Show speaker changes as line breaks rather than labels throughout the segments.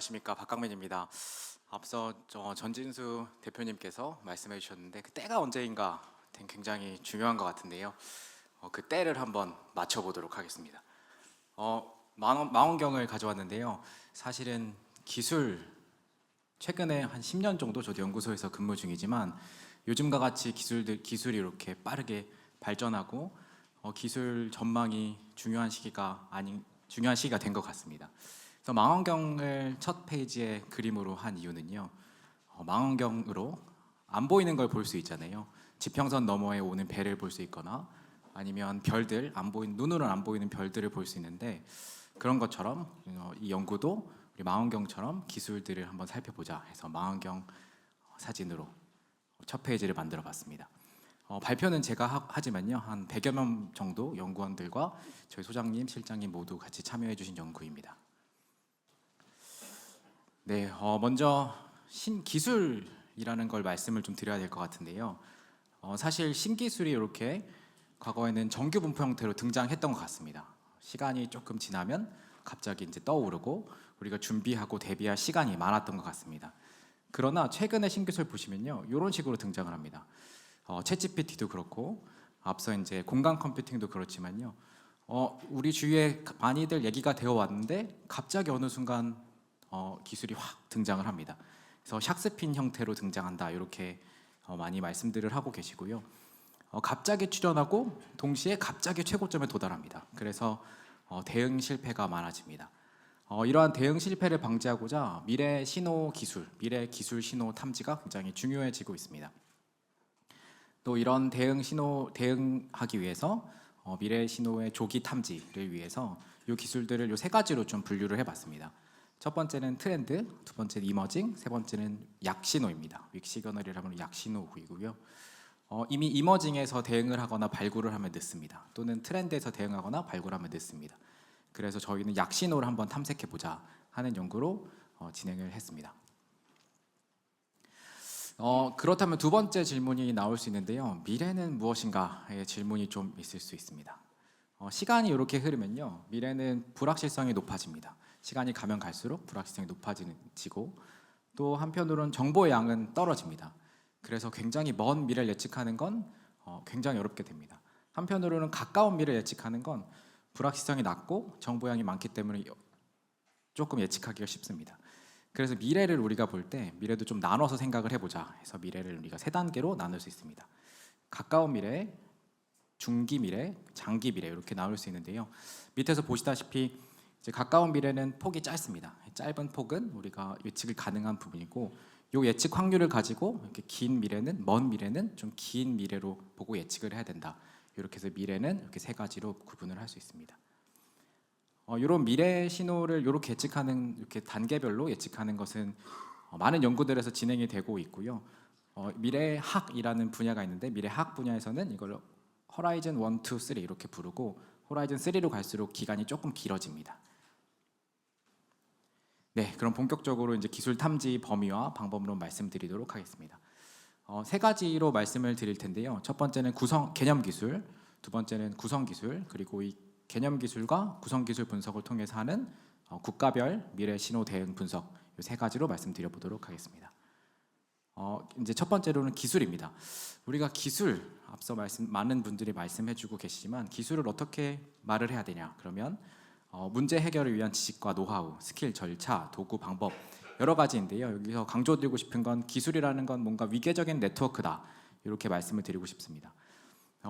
안녕하십니까, 박강민입니다. 앞서 전진수 대표님께서 말씀해 주셨는데 그 때가 언제인가 굉장히 중요한 것 같은데요. 그 때를 한번 맞춰보도록 하겠습니다. 망원경을 가져왔는데요. 사실은 최근에 한 10년 정도 저도 연구소에서 근무 중이지만 요즘과 같이 기술이 이렇게 빠르게 발전하고 기술 전망이 중요한 시기가 된 것 같습니다. 그래서 망원경을 첫 페이지에 그림으로 한 이유는요. 망원경으로 안 보이는 걸 볼 수 있잖아요. 지평선 너머에 오는 배를 볼 수 있거나 아니면 별들, 눈으로는 안 보이는 별들을 볼 수 있는데, 그런 것처럼 이 연구도 우리 망원경처럼 기술들을 한번 살펴보자 해서 망원경 사진으로 첫 페이지를 만들어 봤습니다. 발표는 제가 하지만요, 한 100여 명 정도 연구원들과 저희 소장님, 실장님 모두 같이 참여해 주신 연구입니다. 네, 먼저 신기술이라는 걸 말씀을 좀 드려야 될 것 같은데요. 사실 신기술이 이렇게 과거에는 정규 분포 형태로 등장했던 것 같습니다. 시간이 조금 지나면 갑자기 이제 떠오르고 우리가 준비하고 대비할 시간이 많았던 것 같습니다. 그러나 최근의 신기술 보시면요, 이런 식으로 등장을 합니다. 챗GPT도 그렇고 앞서 이제 공간 컴퓨팅도 그렇지만요. 우리 주위에 많이들 얘기가 되어 왔는데 갑자기 어느 순간 기술이 확 등장을 합니다. 그래서 샥스핀 형태로 등장한다, 이렇게 많이 말씀들을 하고 계시고요. 갑자기 출현하고 동시에 갑자기 최고점에 도달합니다. 그래서 대응 실패가 많아집니다. 이러한 대응 실패를 방지하고자 미래 기술 신호 탐지가 굉장히 중요해지고 있습니다. 또 이런 대응하기 위해서 미래 신호의 조기 탐지를 위해서 이 기술들을 이 세 가지로 좀 분류를 해봤습니다. 첫 번째는 트렌드, 두 번째는 이머징, 세 번째는 약신호입니다. 윅시그널이라면 약신호이고요. 이미 이머징에서 대응을 하거나 발굴을 하면 늦습니다. 또는 트렌드에서 대응하거나 발굴하면 늦습니다. 그래서 저희는 약신호를 한번 탐색해보자 하는 연구로 진행을 했습니다. 그렇다면 두 번째 질문이 나올 수 있는데요. 미래는 무엇인가의 질문이 좀 있을 수 있습니다. 시간이 이렇게 흐르면요, 미래는 불확실성이 높아집니다. 시간이 가면 갈수록 불확실성이 높아지고, 또 한편으로는 정보의 양은 떨어집니다. 그래서 굉장히 먼 미래를 예측하는 건 굉장히 어렵게 됩니다. 한편으로는 가까운 미래를 예측하는 건 불확실성이 낮고 정보량이 많기 때문에 조금 예측하기가 쉽습니다. 그래서 미래를 우리가 볼 때 미래도 좀 나눠서 생각을 해보자 해서 미래를 우리가 세 단계로 나눌 수 있습니다. 가까운 미래, 중기 미래, 장기 미래, 이렇게 나눌 수 있는데요. 밑에서 보시다시피 이제 가까운 미래는 폭이 짧습니다. 짧은 폭은 우리가 예측이 가능한 부분이고, 이 예측 확률을 가지고 이렇게 먼 미래는 좀 긴 미래로 보고 예측을 해야 된다. 이렇게 해서 미래는 이렇게 세 가지로 구분을 할 수 있습니다. 이런 미래 신호를 이렇게 이렇게 단계별로 예측하는 것은 많은 연구들에서 진행이 되고 있고요. 미래학이라는 분야가 있는데, 미래학 분야에서는 이걸 호라이즌 1, 2, 3 이렇게 부르고, 호라이즌 3로 갈수록 기간이 조금 길어집니다. 네, 그럼 본격적으로 이제 기술 탐지 범위와 방법론 말씀드리도록 하겠습니다. 세 가지로 말씀을 드릴 텐데요. 첫 번째는 개념 기술, 두 번째는 구성 기술, 그리고 이 개념 기술과 구성 기술 분석을 통해서 하는 국가별 미래 신호 대응 분석, 이 세 가지로 말씀드려 보도록 하겠습니다. 이제 첫 번째로는 기술입니다. 우리가 앞서 많은 분들이 말씀해주고 계시지만 기술을 어떻게 말을 해야 되냐? 그러면 문제 해결을 위한 지식과 노하우, 스킬, 절차, 도구, 방법, 여러 가지인데요. 여기서 강조드리고 싶은 건 기술이라는 건 뭔가 위계적인 네트워크다, 이렇게 말씀을 드리고 싶습니다.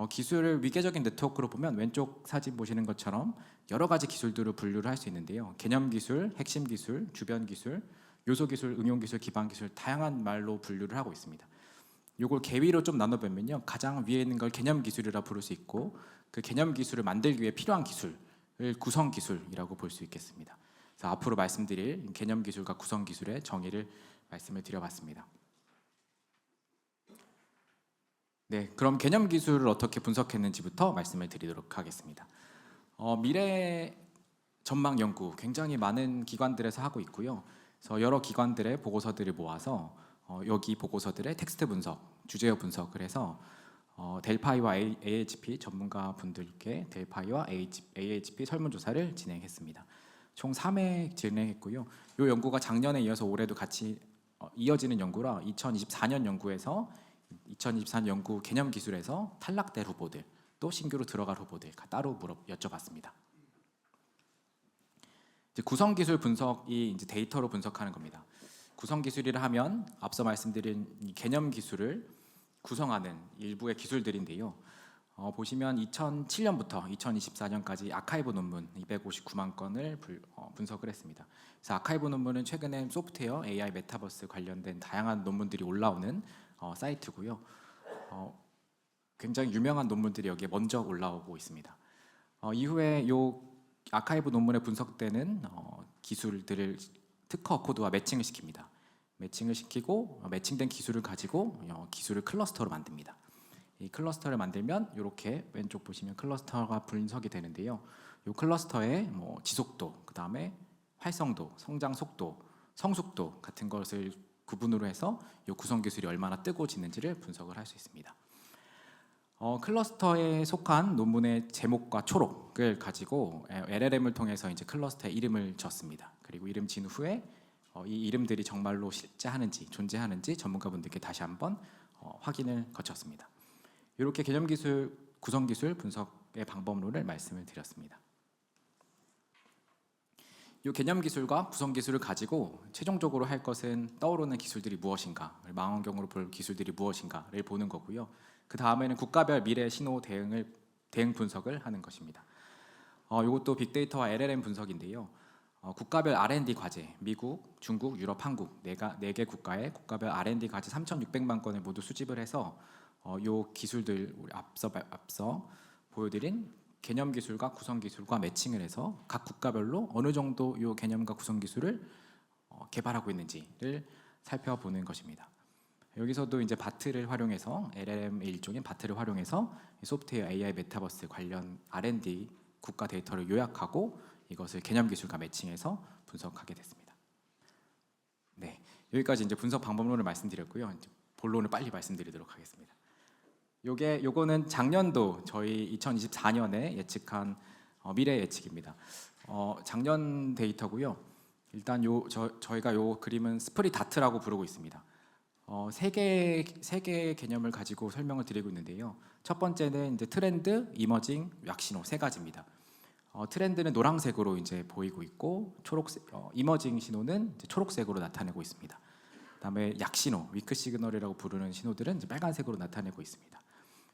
기술을 위계적인 네트워크로 보면 왼쪽 사진 보시는 것처럼 여러 가지 기술들을 분류를 할 수 있는데요. 개념 기술, 핵심 기술, 주변 기술, 요소 기술, 응용 기술, 기반 기술, 다양한 말로 분류를 하고 있습니다. 이걸 계위로 좀 나눠보면요, 가장 위에 있는 걸 개념 기술이라 부를 수 있고, 그 개념 기술을 만들기 위해 필요한 기술을 구성 기술이라고 볼 수 있겠습니다. 그래서 앞으로 말씀드릴 개념 기술과 구성 기술의 정의를 말씀을 드려봤습니다. 네, 그럼 개념 기술을 어떻게 분석했는지부터 말씀을 드리도록 하겠습니다. 미래 전망 연구 굉장히 많은 기관들에서 하고 있고요. 그래서 여러 기관들의 보고서들을 모아서 여기 보고서들의 텍스트 분석, 주제어 분석을 해서 델파이와 AHP 전문가 분들께 델파이와 AHP 설문조사를 진행했습니다. 총 3회 진행했고요. 이 연구가 작년에 이어서 올해도 같이 이어지는 연구라 2024년 연구에서 2024년 연구 개념 기술에서 탈락된 후보들 또 신규로 들어갈 후보들 따로 여쭤봤습니다. 이제 구성 기술 분석이 이제 데이터로 분석하는 겁니다. 구성 기술이라 하면 앞서 말씀드린 이 개념 기술을 구성하는 일부의 기술들인데요. 보시면 2007년부터 2024년까지 아카이브 논문 259만 건을 분석을 했습니다. 그래서 아카이브 논문은 최근에 소프트웨어, AI, 메타버스 관련된 다양한 논문들이 올라오는 사이트고요. 굉장히 유명한 논문들이 여기에 먼저 올라오고 있습니다. 이후에 이 아카이브 논문에 분석되는 기술들을 특허 코드와 매칭을 시킵니다. 매칭을 시키고 매칭된 기술을 가지고 기술을 클러스터로 만듭니다. 이 클러스터를 만들면 이렇게 왼쪽 보시면 클러스터가 분석이 되는데요. 이 클러스터의 지속도, 그 다음에 활성도, 성장 속도, 성숙도 같은 것을 구분으로 해서 이 구성 기술이 얼마나 뜨고 지는지를 분석을 할 수 있습니다. 클러스터에 속한 논문의 제목과 초록을 가지고 LLM을 통해서 이제 클러스터에 이름을 줬습니다. 그리고 이름 진 후에 이 이름들이 정말로 실제하는지 존재하는지 전문가분들께 다시 한번 확인을 거쳤습니다. 이렇게 개념 기술, 구성 기술 분석의 방법론을 말씀을 드렸습니다. 이 개념 기술과 구성 기술을 가지고 최종적으로 할 것은 떠오르는 기술들이 무엇인가, 망원경으로 볼 기술들이 무엇인가를 보는 거고요. 그 다음에는 국가별 미래 신호 대응 분석을 하는 것입니다. 이것도 빅데이터와 LLM 분석인데요. 국가별 R&D 과제, 미국, 중국, 유럽, 한국 4개 국가의 국가별 R&D 과제 3,600만 건을 모두 수집을 해서 이 기술들 우리 앞서 보여드린 개념 기술과 구성 기술과 매칭을 해서 각 국가별로 어느 정도 이 개념과 구성 기술을 개발하고 있는지를 살펴보는 것입니다. 여기서도 이제 바트를 활용해서 LLM의 일종인 바트를 활용해서 소프트웨어, AI, 메타버스 관련 R&D 국가 데이터를 요약하고 이것을 개념 기술과 매칭해서 분석하게 됐습니다. 네, 여기까지 이제 분석 방법론을 말씀드렸고요. 이제 본론을 빨리 말씀드리도록 하겠습니다. 요거는 작년도 저희 2024년에 예측한 미래 예측입니다. 작년 데이터고요. 일단 저희가 요 그림은 스프릿 다트라고 부르고 있습니다. 세 개의 개념을 가지고 설명을 드리고 있는데요. 첫 번째는 이제 트렌드, 이머징, 약신호 세 가지입니다. 트렌드는 노란색으로 이제 보이고 있고 이머징 신호는 이제 초록색으로 나타내고 있습니다. 그다음에 약신호, 위크 시그널이라고 부르는 신호들은 이제 빨간색으로 나타내고 있습니다.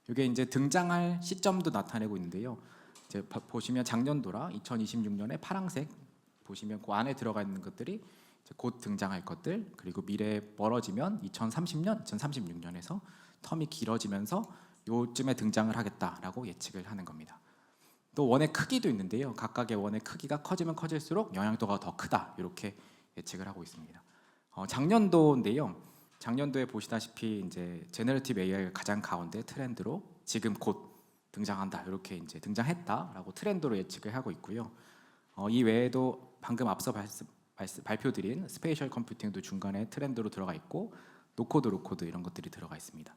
이게 이제 등장할 시점도 나타내고 있는데요. 이제 보시면 작년도라 2026년에 파란색 보시면 그 안에 들어가 있는 것들이 이제 곧 등장할 것들, 그리고 미래에 멀어지면 2030년, 2036년에서 텀이 길어지면서 요쯤에 등장을 하겠다라고 예측을 하는 겁니다. 또 원의 크기도 있는데요. 각각의 원의 크기가 커지면 커질수록 영향도가 더 크다 이렇게 예측을 하고 있습니다. 작년도인데요. 작년도에 보시다시피 이제 제너러티브 AI가 가장 가운데 트렌드로 지금 곧 등장한다 이렇게 이제 등장했다라고 트렌드로 예측을 하고 있고요. 이 외에도 방금 앞서 발표드린 스페이셜 컴퓨팅도 중간에 트렌드로 들어가 있고 노코드, 로코드 이런 것들이 들어가 있습니다.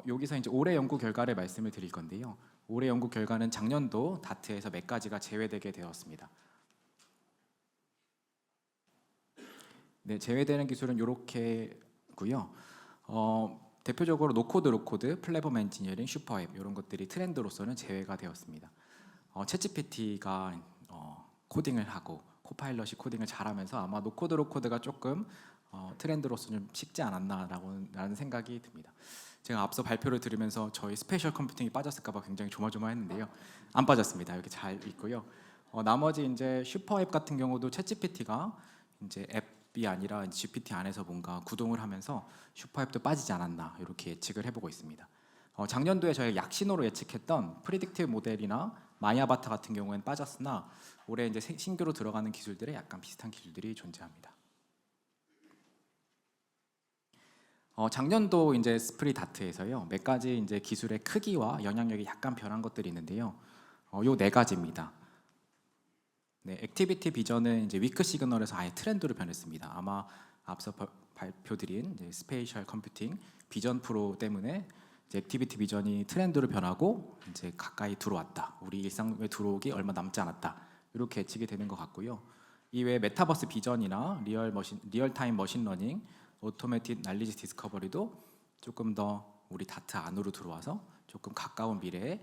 여기서 이제 올해 연구 결과를 말씀을 드릴 건데요. 올해 연구 결과는 작년도 다트에서 몇 가지가 제외되게 되었습니다. 네, 제외되는 기술은 이렇게고요. 대표적으로 노코드, 로코드, 플랫폼 엔지니어링, 슈퍼앱 이런 것들이 트렌드로서는 제외가 되었습니다. 챗GPT가 코딩을 하고 코파일럿이 코딩을 잘하면서 아마 노코드, 로코드가 조금 트렌드로서는 쉽지 않았나라는 생각이 듭니다. 제가 앞서 발표를 들으면서 저희 스페셜 컴퓨팅이 빠졌을까봐 굉장히 조마조마했는데요. 안 빠졌습니다. 이렇게 잘 있고요. 나머지 이제 슈퍼앱 같은 경우도 챗GPT가 이제 앱이 아니라 GPT 안에서 뭔가 구동을 하면서 슈퍼앱도 빠지지 않았나 이렇게 예측을 해보고 있습니다. 작년도에 저희가 약신호로 예측했던 프리딕티브 모델이나 마이아바타 같은 경우에는 빠졌으나 올해 이제 신규로 들어가는 기술들에 약간 비슷한 기술들이 존재합니다. 작년도 이제 스프릿 다트에서요 몇 가지 이제 기술의 크기와 영향력이 약간 변한 것들이 있는데요. 요 네 가지입니다. 네, 액티비티 비전은 이제 위크 시그널에서 아예 트렌드로 변했습니다. 아마 앞서 발표드린 이제 스페이셜 컴퓨팅 비전 프로 때문에 이제 액티비티 비전이 트렌드로 변하고 이제 가까이 들어왔다. 우리 일상에 들어오기 얼마 남지 않았다. 이렇게 예측이 되는 것 같고요. 이외에 메타버스 비전이나 리얼타임 머신러닝, 오토매틱 날리지 디스커버리도 조금 더 우리 다트 안으로 들어와서 조금 가까운 미래에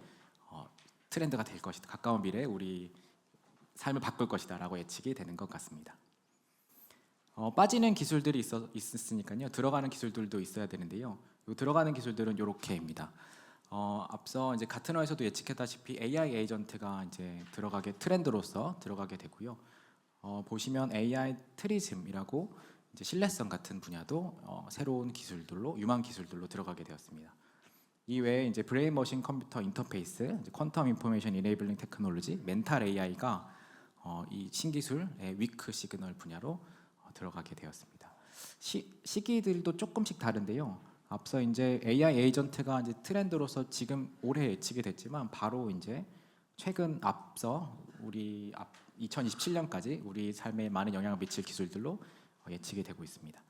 트렌드가 될 것이다. 가까운 미래에 우리 삶을 바꿀 것이다라고 예측이 되는 것 같습니다. 빠지는 기술들이 있으니까요. 들어가는 기술들도 있어야 되는데요. 들어가는 기술들은 이렇게입니다. 앞서 이제 가트너에서도 예측했다시피 AI 에이전트가 이제 트렌드로서 들어가게 되고요. 보시면 AI 트리즘이라고 이제 신뢰성 같은 분야도 새로운 기술들로 유망 기술들로 들어가게 되었습니다. 이외에 이제 브레인 머신 컴퓨터 인터페이스, 퀀텀 인포메이션 이네이블링 테크놀로지, 멘탈 AI가 이 신기술의 위크 시그널 분야로 들어가게 되었습니다. 시기들도 조금씩 다른데요. 앞서 이제 AI 에이전트가 이제 트렌드로서 지금 올해 예측이 됐지만 바로 이제 최근 앞서 우리 2027년까지 우리 삶에 많은 영향을 미칠 기술들로 예측이 되고 있습니다.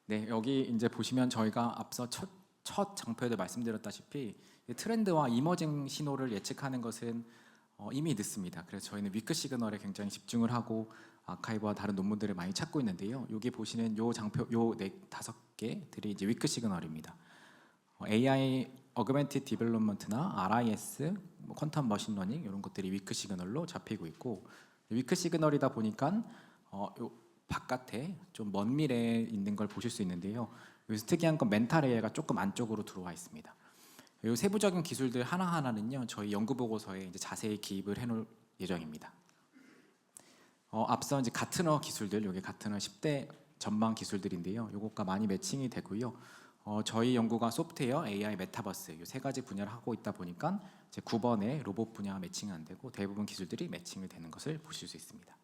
네, 여기 이제 보시면 저희가 앞서 첫 장표에도 말씀드렸다시피 트렌드와 이머징 신호를 예측하는 것은 이미 늦습니다. 그래서 저희는 위크 시그널에 굉장히 집중을 하고 아카이브와 다른 논문들을 많이 찾고 있는데요. 여기 보시는 요 장표 요 다섯 개들이 이제 위크 시그널입니다. AI 어그멘티드 디벨롭먼트나 RIS, 퀀텀 머신러닝 이런 것들이 위크 시그널로 잡히고 있고 위크 시그널이다 보니까 요 바깥에 좀 먼 미래에 있는 걸 보실 수 있는데요. 여기서 특이한 건 멘탈 AI가 조금 안쪽으로 들어와 있습니다. 이 세부적인 기술들 하나하나는요 저희 연구 보고서에 이제 자세히 기입을 해놓을 예정입니다. 앞서 이제 가트너 기술들, 여기 가트너 10대 전망 기술들인데요. 이것과 많이 매칭이 되고요. 저희 연구가 소프트웨어, AI, 메타버스 이 세 가지 분야를 하고 있다 보니까 이제 9번에 로봇 분야가 매칭이 안 되고 대부분 기술들이 매칭이 되는 것을 보실 수 있습니다.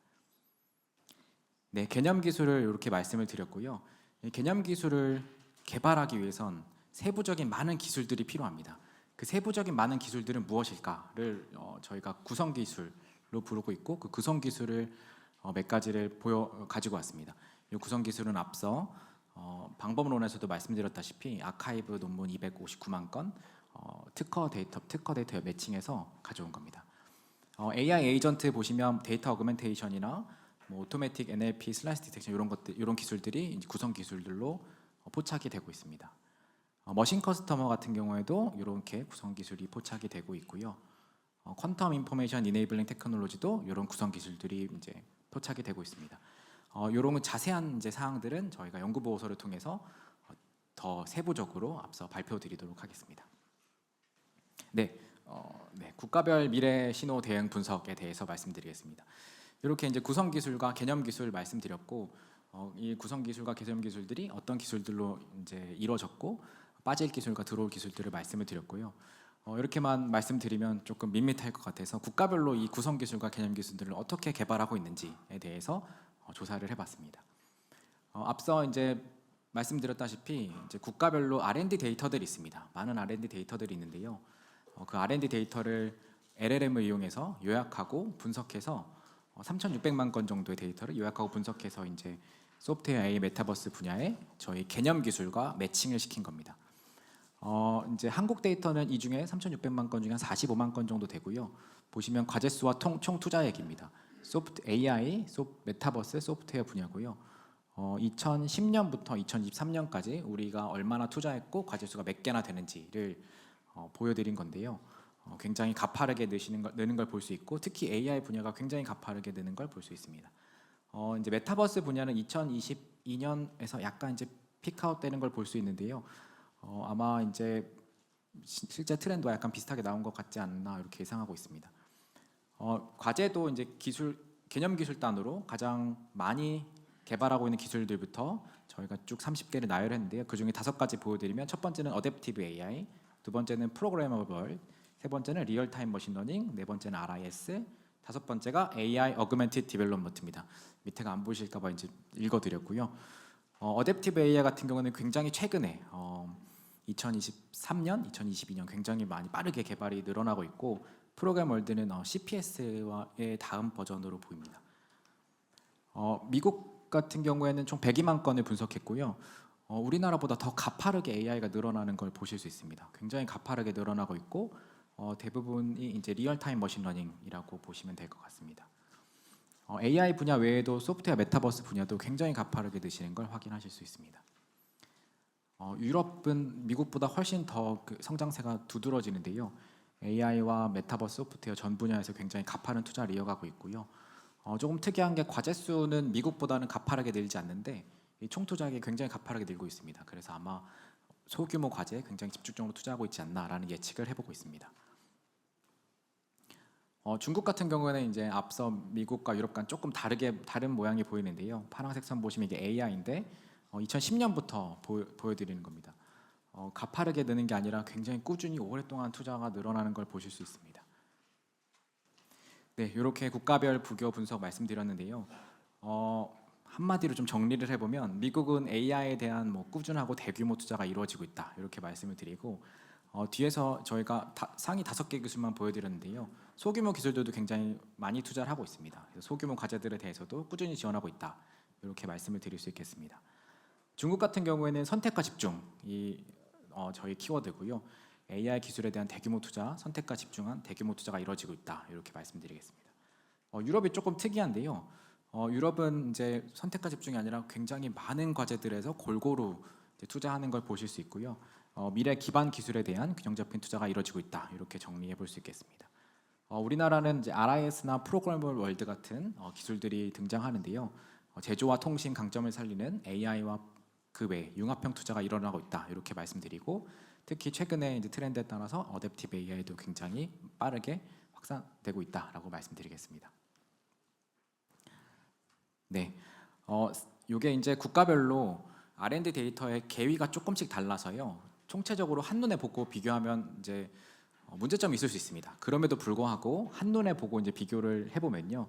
네, 개념 기술을 이렇게 말씀을 드렸고요. 이 개념 기술을 개발하기 위해선 세부적인 많은 기술들이 필요합니다. 그 세부적인 많은 기술들은 무엇일까를 저희가 구성 기술로 부르고 있고 그 구성 기술을 몇 가지를 가지고 왔습니다. 이 구성 기술은 앞서 방법론에서도 말씀드렸다시피 아카이브 논문 259만 건, 특허 데이터 매칭해서 가져온 겁니다. AI 에이전트 보시면 데이터 어그멘테이션이나 오토매틱 NLP 슬라이스 디텍션 이런 기술들이 이제 구성 기술들로 포착이 되고 있습니다. 머신 커스터머 같은 경우에도 이렇게 구성 기술이 포착이 되고 있고요. 퀀텀 인포메이션 이네이블링 테크놀로지도 이런 구성 기술들이 이제 포착이 되고 있습니다. 이런 자세한 이제 사항들은 저희가 연구 보고서를 통해서 더 세부적으로 앞서 발표드리도록 하겠습니다. 네, 국가별 미래 신호 대응 분석에 대해서 말씀드리겠습니다. 이렇게 이제 구성 기술과 개념 기술 말씀드렸고, 이 구성 기술과 개념 기술들이 어떤 기술들로 이제 이루어졌고 빠질 기술과 들어올 기술들을 말씀을 드렸고요. 이렇게만 말씀드리면 조금 밋밋할 것 같아서 국가별로 이 구성 기술과 개념 기술들을 어떻게 개발하고 있는지에 대해서 조사를 해봤습니다. 앞서 이제 말씀드렸다시피 이제 국가별로 R&D 데이터들이 있습니다. 많은 R&D 데이터들이 있는데요. 그 R&D 데이터를 LLM을 이용해서 요약하고 분석해서 3,600만 건 정도의 데이터를 요약하고 분석해서 이제 소프트웨어 AI 메타버스 분야에 저희 개념 기술과 매칭을 시킨 겁니다. 이제 한국 데이터는 이 중에 3,600만 건 중에 한 45만 건 정도 되고요. 보시면 과제 수와 총 투자액입니다. AI, 메타버스 소프트웨어 분야고요. 2010년부터 2023년까지 우리가 얼마나 투자했고 과제 수가 몇 개나 되는지를 보여드린 건데요. 굉장히 가파르게 느는 걸 볼 수 있고 특히 AI 분야가 굉장히 가파르게 느는 걸 볼 수 있습니다. 이제 메타버스 분야는 2022년에서 약간 이제 픽아웃되는 걸 볼 수 있는데요. 아마 이제 실제 트렌드와 약간 비슷하게 나온 것 같지 않나 이렇게 예상하고 있습니다. 과제도 이제 개념 기술단으로 가장 많이 개발하고 있는 기술들부터 저희가 쭉 30개를 나열했는데요. 그 중에 5가지 보여드리면 첫 번째는 어댑티브 AI, 두 번째는 프로그래머블, 세 번째는 리얼타임 머신러닝, 네 번째는 RIS, 다섯 번째가 AI 어그멘티드 디벨롭먼트입니다. 밑에가 안 보이실까봐 이제 읽어드렸고요. 어댑티브 AI 같은 경우는 굉장히 최근에 2023년, 2022년 굉장히 많이 빠르게 개발이 늘어나고 있고 프로그램 월드는 CPS의 다음 버전으로 보입니다. 미국 같은 경우에는 총 102만 건을 분석했고요. 우리나라보다 더 가파르게 AI가 늘어나는 걸 보실 수 있습니다. 굉장히 가파르게 늘어나고 있고 대부분이 이제 리얼타임 머신러닝이라고 보시면 될 것 같습니다. AI 분야 외에도 소프트웨어 메타버스 분야도 굉장히 가파르게 드시는 걸 확인하실 수 있습니다. 유럽은 미국보다 훨씬 더 그 성장세가 두드러지는데요. AI와 메타버스 소프트웨어 전 분야에서 굉장히 가파른 투자를 이어가고 있고요. 조금 특이한 게 과제 수는 미국보다는 가파르게 늘지 않는데 이 총 투자액이 굉장히 가파르게 늘고 있습니다. 그래서 아마 소규모 과제에 굉장히 집중적으로 투자하고 있지 않나라는 예측을 해보고 있습니다. 중국 같은 경우에는 이제 앞서 미국과 유럽과 조금 다른 모양이 보이는데요. 파란색 선 보시면 이게 AI인데 2010년부터 보여드리는 겁니다. 가파르게 느는 게 아니라 굉장히 꾸준히 오랫동안 투자가 늘어나는 걸 보실 수 있습니다. 네, 이렇게 국가별 부교 분석 말씀드렸는데요. 한마디로 좀 정리를 해보면 미국은 AI에 대한 꾸준하고 대규모 투자가 이루어지고 있다 이렇게 말씀을 드리고 뒤에서 저희가 상위 5개 기술만 보여드렸는데요. 소규모 기술들도 굉장히 많이 투자를 하고 있습니다. 그래서 소규모 과제들에 대해서도 꾸준히 지원하고 있다 이렇게 말씀을 드릴 수 있겠습니다. 중국 같은 경우에는 선택과 집중이 저희 키워드고요. AI 기술에 대한 대규모 투자, 선택과 집중한 대규모 투자가 이루어지고 있다 이렇게 말씀드리겠습니다. 유럽이 조금 특이한데요. 유럽은 이제 선택과 집중이 아니라 굉장히 많은 과제들에서 골고루 이제 투자하는 걸 보실 수 있고요. 미래 기반 기술에 대한 균형 잡힌 투자가 이루어지고 있다 이렇게 정리해 볼 수 있겠습니다. 우리나라는 이제 RIS나 프로그래머블 월드 같은 기술들이 등장하는데요. 제조와 통신 강점을 살리는 AI와 그 외 융합형 투자가 일어나고 있다 이렇게 말씀드리고 특히 최근에 이제 트렌드에 따라서 어댑티브 AI도 굉장히 빠르게 확산되고 있다라고 말씀드리겠습니다. 네, 이게 이제 국가별로 R&D 데이터의 개위가 조금씩 달라서요. 총체적으로 한눈에 보고 비교하면 이제 문제점이 있을 수 있습니다. 그럼에도 불구하고 한눈에 보고 이제 비교를 해보면요,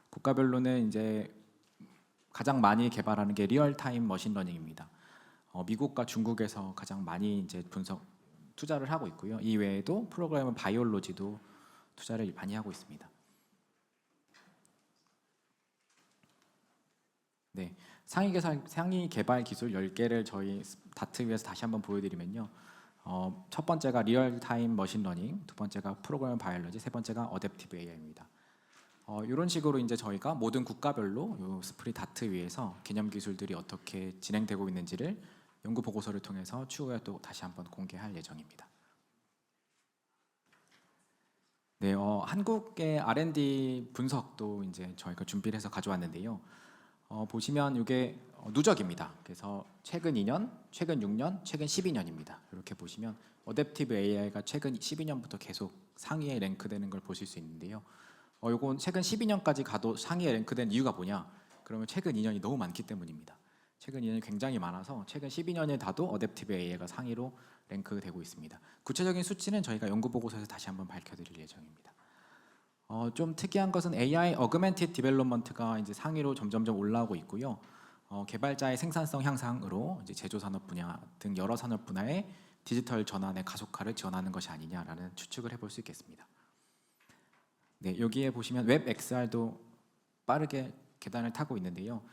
국가별로는 이제 가장 많이 개발하는 게 리얼타임 머신러닝입니다. 미국과 중국에서 가장 많이 이제 투자를 하고 있고요. 이 외에도 프로그래머 바이올로지도 투자를 많이 하고 있습니다. 네, 상위 개발 기술 10개를 저희 다트 위에서 다시 한번 보여드리면요. 첫 번째가 리얼타임 머신러닝, 두 번째가 프로그래머 바이올로지, 세 번째가 어댑티브 AI입니다. 이런 식으로 이제 저희가 모든 국가별로 요 스프릿 다트 위에서 개념 기술들이 어떻게 진행되고 있는지를 연구 보고서를 통해서 추후에 또 다시 한번 공개할 예정입니다. 네, 한국의 R&D 분석도 이제 저희가 준비를 해서 가져왔는데요. 보시면 이게 누적입니다. 그래서 최근 2년, 최근 6년, 최근 12년입니다. 이렇게 보시면 어댑티브 AI가 최근 12년부터 계속 상위에 랭크되는 걸 보실 수 있는데요. 이건 최근 12년까지 가도 상위에 랭크된 이유가 뭐냐? 그러면 최근 2년이 너무 많기 때문입니다. 최근 2년이 굉장히 많아서 최근 12년에 다도 어댑티브 AI가 상위로 랭크되고 있습니다. 구체적인 수치는 저희가 연구 보고서에서 다시 한번 밝혀드릴 예정입니다. 좀 특이한 것은 AI 어그멘티드 디벨롭먼트가 이제 상위로 점점점 올라오고 있고요. 개발자의 생산성 향상으로 이제 제조 산업 분야 등 여러 산업 분야의 디지털 전환의 가속화를 지원하는 것이 아니냐라는 추측을 해볼 수 있겠습니다. 네, 여기에 보시면 웹 XR도 빠르게 계단을 타고 있는데요.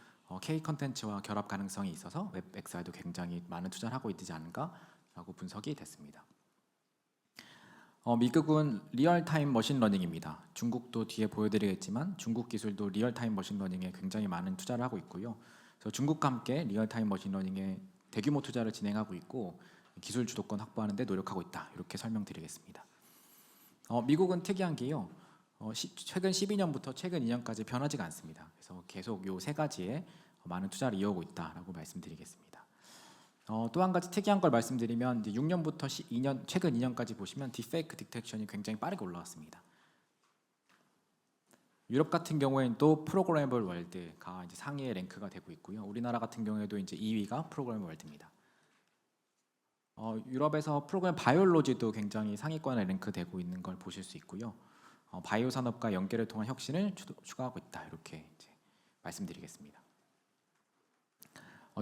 K 컨텐츠와 결합 가능성이 있어서 웹 XR도 굉장히 많은 투자를 하고 있지 않은가라고 분석이 됐습니다. 미국은 리얼타임 머신러닝입니다. 중국도 뒤에 보여드리겠지만 중국 기술도 리얼타임 머신러닝에 굉장히 많은 투자를 하고 있고요. 그래서 중국과 함께 리얼타임 머신러닝에 대규모 투자를 진행하고 있고 기술 주도권 확보하는 데 노력하고 있다. 이렇게 설명드리겠습니다. 미국은 특이한 게요. 최근 12년부터 최근 2년까지 변하지가 않습니다. 그래서 계속 요 세 가지에 많은 투자를 이어오고 있다라고 말씀드리겠습니다. 또 한 가지 특이한 걸 말씀드리면 이제 6년부터 최근 2년까지 보시면 딥페이크 디텍션이 굉장히 빠르게 올라왔습니다. 유럽 같은 경우에는 또 프로그래머블 월드가 이제 상위에 랭크가 되고 있고요. 우리나라 같은 경우에도 이제 2위가 프로그래머 월드입니다. 유럽에서 프로그래머 바이올로지도 굉장히 상위권에 랭크되고 있는 걸 보실 수 있고요. 바이오 산업과 연계를 통한 혁신을 추가하고 있다 이렇게 이제 말씀드리겠습니다.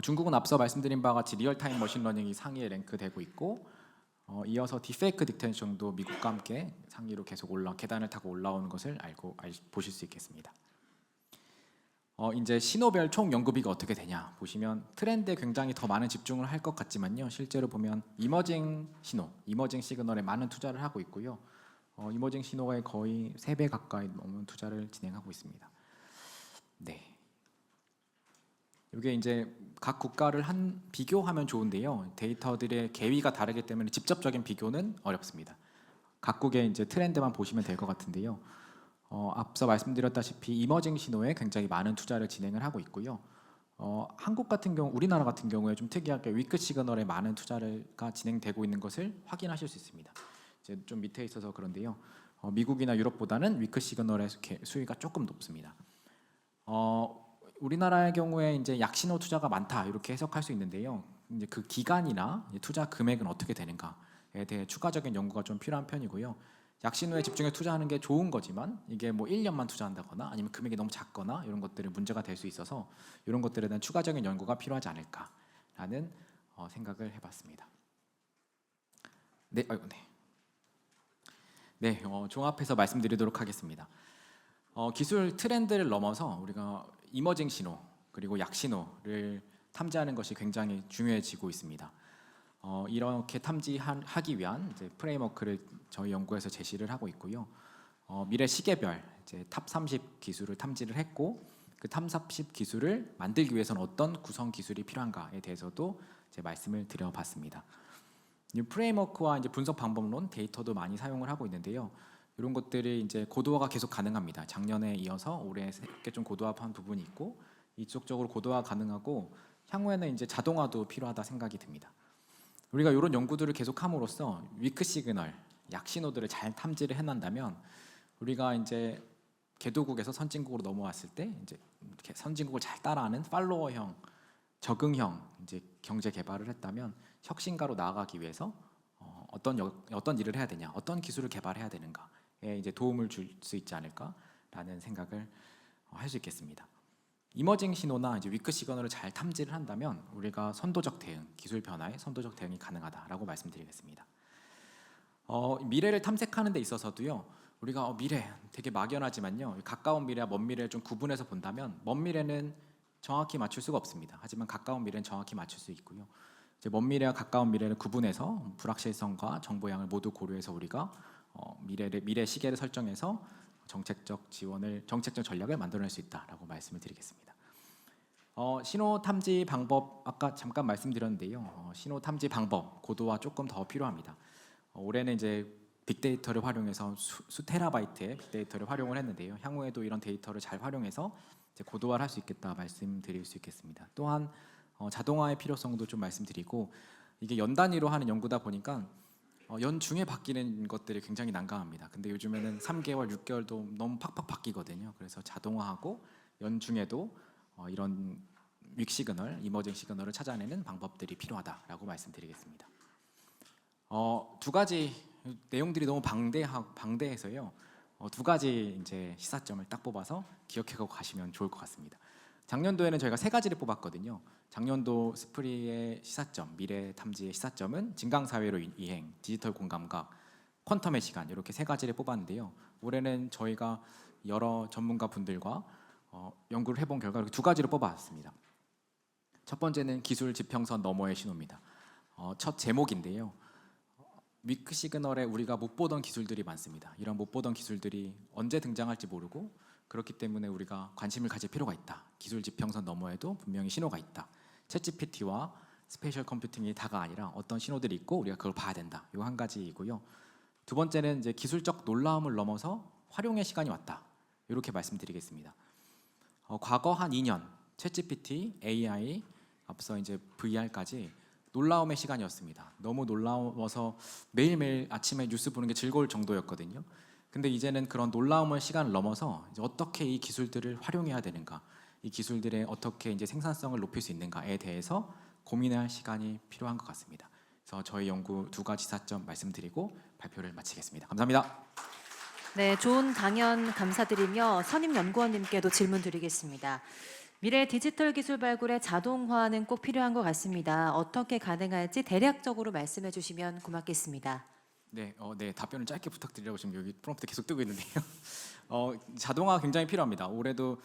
중국은 앞서 말씀드린 바와 같이 리얼타임 머신러닝이 상위에 랭크되고 있고 이어서 딥페이크 디텍션도 미국과 함께 상위로 계속 계단을 타고 올라오는 것을 보실 수 있겠습니다. 이제 신호별 총 연구비가 어떻게 되냐 보시면 트렌드에 굉장히 더 많은 집중을 할 것 같지만요. 실제로 보면 이머징 시그널에 많은 투자를 하고 있고요. 이머징 신호에 거의 3배 가까이 넘는 투자를 진행하고 있습니다. 네. 이게 이제 각 국가를 비교하면 좋은데요. 데이터들의 계위가 다르기 때문에 직접적인 비교는 어렵습니다. 각국의 이제 트렌드만 보시면 될 것 같은데요. 앞서 말씀드렸다시피 이머징 신호에 굉장히 많은 투자를 진행을 하고 있고요. 한국 같은 경우, 우리나라 같은 경우에 좀 특이하게 위크 시그널에 많은 투자가 진행되고 있는 것을 확인하실 수 있습니다. 이제 좀 밑에 있어서 그런데요. 미국이나 유럽보다는 위크 시그널의 수위가 조금 높습니다. 우리나라의 경우에 이제 약신호 투자가 많다 이렇게 해석할 수 있는데요. 이제 그 기간이나 투자 금액은 어떻게 되는가에 대해 추가적인 연구가 좀 필요한 편이고요. 약신호에 집중해 투자하는 게 좋은 거지만 이게 뭐 1년만 투자한다거나 아니면 금액이 너무 작거나 이런 것들이 문제가 될 수 있어서 이런 것들에 대한 추가적인 연구가 필요하지 않을까라는 생각을 해봤습니다. 네, 네, 종합해서 말씀드리도록 하겠습니다. 기술 트렌드를 넘어서 우리가 이머징 신호 그리고 약신호를 탐지하는 것이 굉장히 중요해지고 있습니다. 이렇게 탐지하기 위한 이제 프레임워크를 저희 연구에서 제시를 하고 있고요. 미래 시계별 이제 탑 30 기술을 탐지를 했고 그 탑 30 기술을 만들기 위해서는 어떤 구성 기술이 필요한가에 대해서도 이제 말씀을 드려봤습니다. 이 프레임워크와 이제 분석 방법론 데이터도 많이 사용을 하고 있는데요. 이런 것들이 이제 고도화가 계속 가능합니다. 작년에 이어서 올해 새롭게 좀 고도화한 부분이 있고 이쪽적으로 고도화 가능하고 향후에는 이제 자동화도 필요하다 생각이 듭니다. 우리가 이런 연구들을 계속함으로써 위크 시그널, 약 신호들을 잘 탐지를 해낸다면 우리가 이제 개도국에서 선진국으로 넘어왔을 때 이제 이렇게 선진국을 잘 따라하는 팔로워형, 적응형 이제 경제 개발을 했다면 혁신가로 나아가기 위해서 어떤 일을 해야 되냐, 어떤 기술을 개발해야 되는가에 이제 도움을 줄 수 있지 않을까라는 생각을 할 수 있겠습니다. 이머징 신호나 이제 위크 시그널을 잘 탐지를 한다면 우리가 선도적 대응, 기술 변화에 선도적 대응이 가능하다라고 말씀드리겠습니다. 미래를 탐색하는 데 있어서도요. 우리가 미래 되게 막연하지만요. 가까운 미래와 먼 미래를 좀 구분해서 본다면 먼 미래는 정확히 맞출 수가 없습니다. 하지만 가까운 미래는 정확히 맞출 수 있고요. 이제 먼 미래와 가까운 미래를 구분해서 불확실성과 정보량을 모두 고려해서 우리가 미래 시계를 설정해서 정책적 전략을 만들어낼 수 있다라고 말씀을 드리겠습니다. 신호 탐지 방법 아까 잠깐 말씀드렸는데요. 신호 탐지 방법 고도화 조금 더 필요합니다. 올해는 이제 빅데이터를 활용해서 수 테라바이트의 빅데이터를 활용을 했는데요. 향후에도 이런 데이터를 잘 활용해서 이제 고도화를 할 수 있겠다 말씀드릴 수 있겠습니다. 또한 자동화의 필요성도 좀 말씀드리고 이게 연 단위로 하는 연구다 보니까 연중에 바뀌는 것들이 굉장히 난감합니다. 근데 요즘에는 3개월, 6개월도 너무 팍팍 바뀌거든요. 그래서 자동화하고 연중에도 이런 윅 시그널, 이머징 시그널을 찾아내는 방법들이 필요하다라고 말씀드리겠습니다. 두 가지 내용들이 너무 방대해서요. 두 가지 이제 시사점을 딱 뽑아서 기억해가고 가시면 좋을 것 같습니다. 작년도에는 저희가 3가지를 뽑았거든요. 작년도 스프리의 시사점, 미래 탐지의 시사점은 증강사회로 이행, 디지털 공감각, 퀀텀의 시간 이렇게 3가지를 뽑았는데요. 올해는 저희가 여러 전문가 분들과 연구를 해본 결과 이렇게 2가지를 뽑아왔습니다. 첫 번째는 기술 지평선 너머의 신호입니다. 첫 제목인데요. 위크 시그널에 우리가 못 보던 기술들이 많습니다. 이런 못 보던 기술들이 언제 등장할지 모르고 그렇기 때문에 우리가 관심을 가질 필요가 있다. 기술 지평선 너머에도 분명히 신호가 있다. 챗GPT와 스페셜 컴퓨팅이 다가 아니라 어떤 신호들이 있고 우리가 그걸 봐야 된다. 이 한 가지이고요. 두 번째는 이제 기술적 놀라움을 넘어서 활용의 시간이 왔다. 이렇게 말씀드리겠습니다. 과거 한 2년 챗GPT, AI, 앞서 이제 VR까지 놀라움의 시간이었습니다. 너무 놀라워서 매일매일 아침에 뉴스 보는 게 즐거울 정도였거든요. 근데 이제는 그런 놀라움의 시간을 넘어서 이제 어떻게 이 기술들을 활용해야 되는가, 이 기술들의 어떻게 이제 생산성을 높일 수 있는가에 대해서 고민할 시간이 필요한 것 같습니다. 그래서 저희 연구 2가지 시사점 말씀드리고 발표를 마치겠습니다. 감사합니다.
네, 좋은 강연 감사드리며 선임 연구원님께도 질문 드리겠습니다. 미래 디지털 기술 발굴의 자동화는 꼭 필요한 것 같습니다. 어떻게 가능할지 대략적으로 말씀해 주시면 고맙겠습니다.
네, 답변을 짧게 부탁드리려고 지금 여기 프롬프트 계속 뜨고 있는데요. 자동화 굉장히 필요합니다. 올해도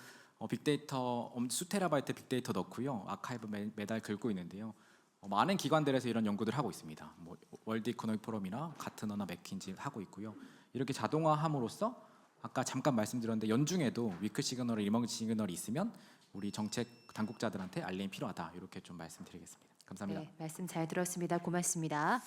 빅데이터 수테라바이트 빅데이터 넣고요, 아카이브 매달 긁고 있는데요. 많은 기관들에서 이런 연구들 하고 있습니다. 뭐 월드 이코노믹 포럼이나 가트너나 맥킨지 하고 있고요. 이렇게 자동화함으로써 아까 잠깐 말씀드렸는데 연중에도 위크 시그널, 이머지 시그널이 있으면 우리 정책 당국자들한테 알림이 필요하다. 이렇게 좀 말씀드리겠습니다. 감사합니다.
네, 말씀 잘 들었습니다. 고맙습니다.